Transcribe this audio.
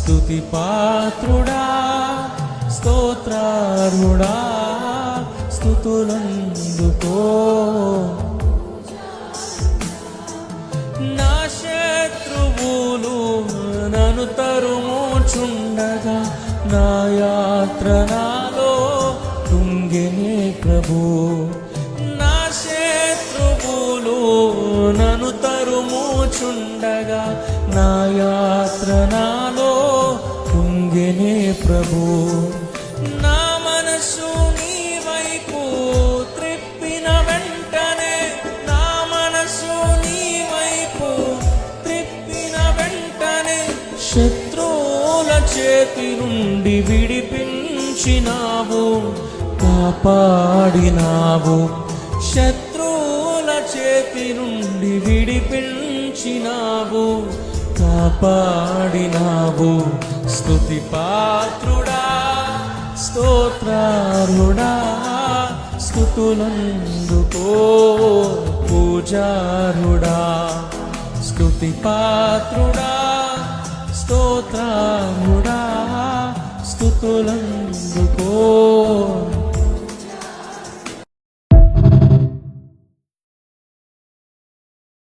స్తుతి పాత్రుడా స్తోత్రార్హుడా స్తుతులందుకో. నా శత్రువులు నన్ను తరుముచుండగా నా యాత్ర నాలో తుంగెనే ప్రభు. నా శత్రువులు నన్ను తరుముచుండగా నా యాత్ర నాలో తుంగెనే ప్రభు. నా మనసు నీ వైపు త్రిప్పిన వెంటనే, నా మనసు నీ వైపు త్రిప్పిన వెంటనే శత్రువుల చేతి నుండి విడిపించినావు, కాపాడినావు. శత్రువుల చేతి నుండి విడిపించినావు, కాపాడినావు. స్తుతి పాత్రుడా స్తోత్రార్హుడా స్తుతులందుకో పూజార్హుడా. స్తుతి పాత్రుడా స్తోత్రార్హుడా స్తుతులందుకో.